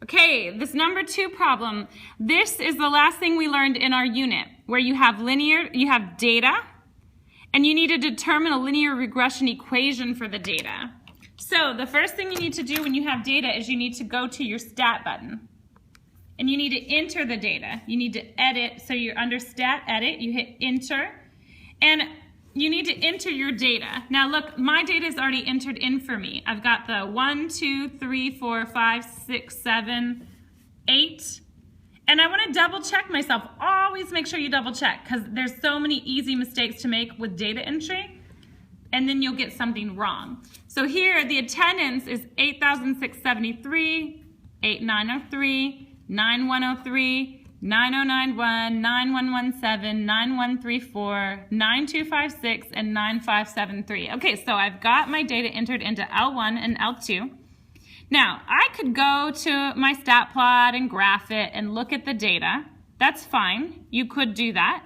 Okay, this number 2 problem, this is the last thing we learned in our unit, where you have data, and you need to determine a linear regression equation for the data. So the first thing you need to do when you have data is you need to go to your stat button. And you need to enter the data. You need to edit, so you're under stat edit, you hit enter, and you need to enter your data. Now look, my data is already entered in for me. I've got the 1, 2, 3, 4, 5, 6, 7, 8. And I want to double check myself. Always make sure you double check, because there's so many easy mistakes to make with data entry, and then you'll get something wrong. So here, the attendance is 8,673, 8903, 9103, 9091, 9117, 9134, 9256, and 9573. Okay, so I've got my data entered into L1 and L2. Now, I could go to my stat plot and graph it and look at the data. That's fine. You could do that.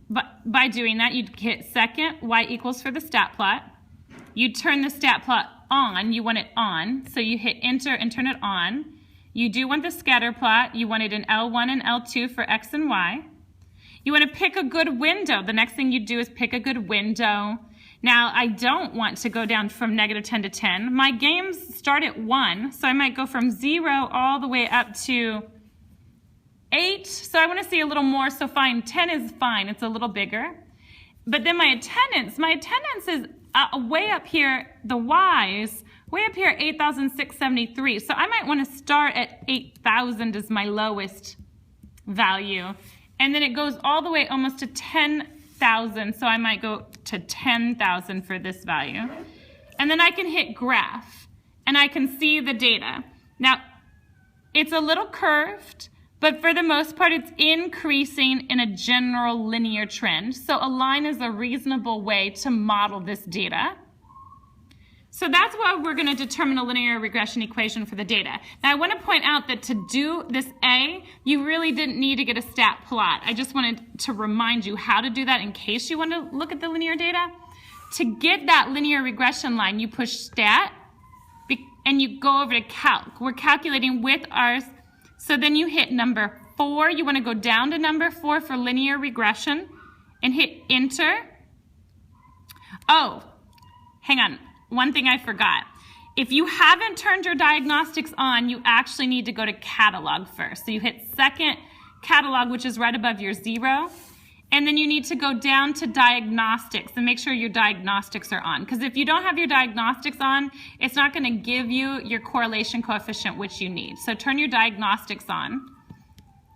But by doing that, you'd hit second, y equals for the stat plot. You turn the stat plot on. You want it on. So you hit enter and turn it on. You do want the scatter plot. You want it in L1 and L2 for X and Y. You want to pick a good window. The next thing you do is pick a good window. Now, I don't want to go down from -10 to 10. My games start at 1, so I might go from 0 all the way up to 8. So I want to see a little more, so fine. 10 is fine. It's a little bigger. But then my attendance is way up here, the Y's, way up here, 8,673. So I might want to start at 8,000 as my lowest value. And then it goes all the way almost to 10,000. So I might go to 10,000 for this value. And then I can hit graph, and I can see the data. Now, it's a little curved, but for the most part, it's increasing in a general linear trend. So a line is a reasonable way to model this data. So that's why we're going to determine a linear regression equation for the data. Now I want to point out that to do this A, you really didn't need to get a stat plot. I just wanted to remind you how to do that in case you want to look at the linear data. To get that linear regression line, you push stat and you go over to calc. We're calculating with ours. So then you hit number 4. You want to go down to number 4 for linear regression and hit enter. Oh, hang on. One thing I forgot. If you haven't turned your diagnostics on, you actually need to go to catalog first. So you hit second catalog, which is right above your 0. And then you need to go down to diagnostics and make sure your diagnostics are on. Because if you don't have your diagnostics on, it's not going to give you your correlation coefficient, which you need. So turn your diagnostics on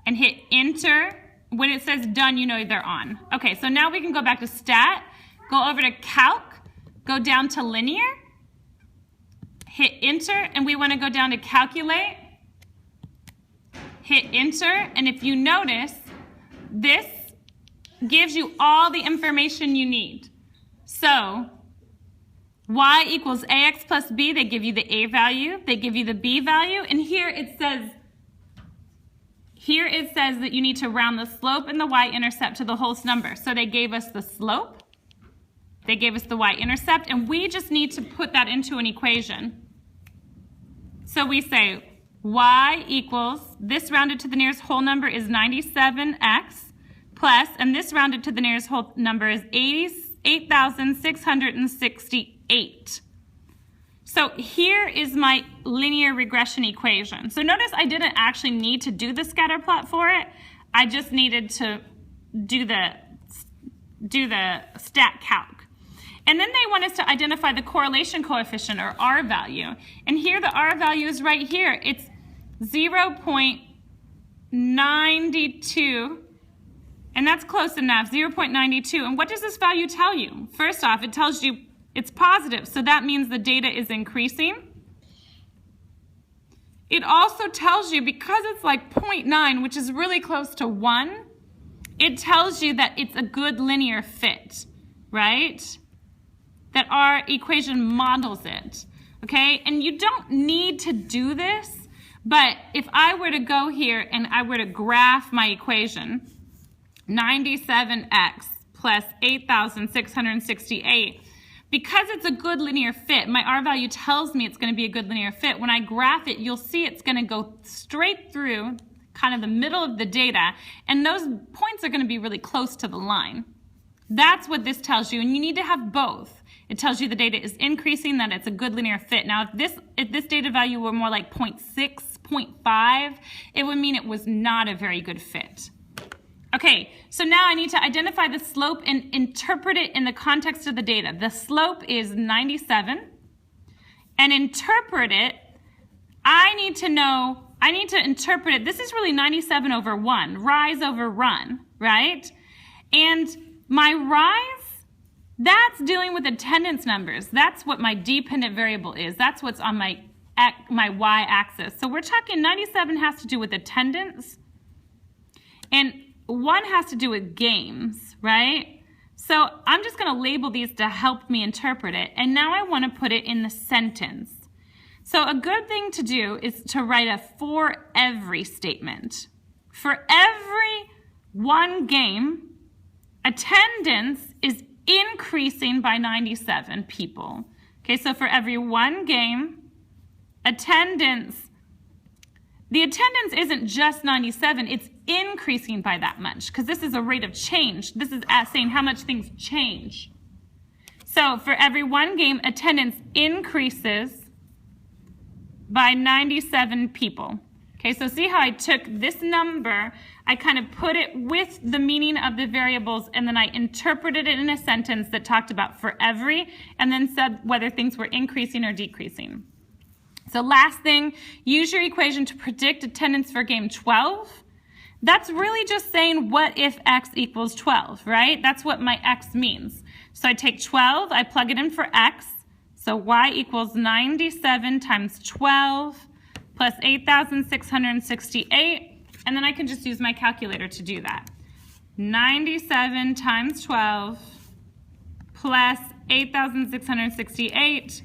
and hit enter. When it says done, you know they're on. Okay, so now we can go back to stat, go over to calc, go down to linear, hit enter, and we want to go down to calculate, hit enter, and if you notice, this gives you all the information you need. So, y equals ax plus b, they give you the a value, they give you the b value, and here it says that you need to round the slope and the y-intercept to the whole number. So they gave us the slope, they gave us the y-intercept, and we just need to put that into an equation. So we say y equals, this rounded to the nearest whole number is 97x, plus, and this rounded to the nearest whole number is 8,668. So here is my linear regression equation. So notice I didn't actually need to do the scatter plot for it. I just needed to do the stat calc. And then they want us to identify the correlation coefficient, or R value. And here the R value is right here. It's 0.92, and that's close enough, 0.92. And what does this value tell you? First off, it tells you it's positive, so that means the data is increasing. It also tells you, because it's like 0.9, which is really close to 1, it tells you that it's a good linear fit, right? That our equation models it, okay? And you don't need to do this, but if I were to go here and I were to graph my equation, 97x plus 8,668, because it's a good linear fit, my R value tells me it's going to be a good linear fit. When I graph it, you'll see it's going to go straight through kind of the middle of the data, and those points are going to be really close to the line. That's what this tells you, and you need to have both. It tells you the data is increasing, that it's a good linear fit. Now, if this data value were more like 0.6, 0.5, it would mean it was not a very good fit. Okay, so now I need to identify the slope and interpret it in the context of the data. The slope is 97, and interpret it, I need to interpret it. This is really 97 over 1, rise over run, right? And my rise, that's dealing with attendance numbers. That's what my dependent variable is. That's what's on my y-axis. So we're talking 97 has to do with attendance, and 1 has to do with games, right? So I'm just going to label these to help me interpret it, and now I want to put it in the sentence. So a good thing to do is to write a for every statement. For every 1 game, attendance is increasing by 97 people. Okay, so for every 1 game, the attendance isn't just 97, it's increasing by that much, because this is a rate of change. This is saying how much things change. So for every 1 game, attendance increases by 97 people. Okay, so see how I took this number, I kind of put it with the meaning of the variables, and then I interpreted it in a sentence that talked about for every, and then said whether things were increasing or decreasing. So last thing, use your equation to predict attendance for game 12. That's really just saying what if x equals 12, right? That's what my x means. So I take 12, I plug it in for x, so y equals 97 times 12 plus 8,668, and then I can just use my calculator to do that. 97 times 12 plus 8,668,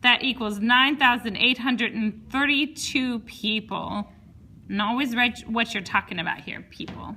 that equals 9,832 people. And always write what you're talking about here, people.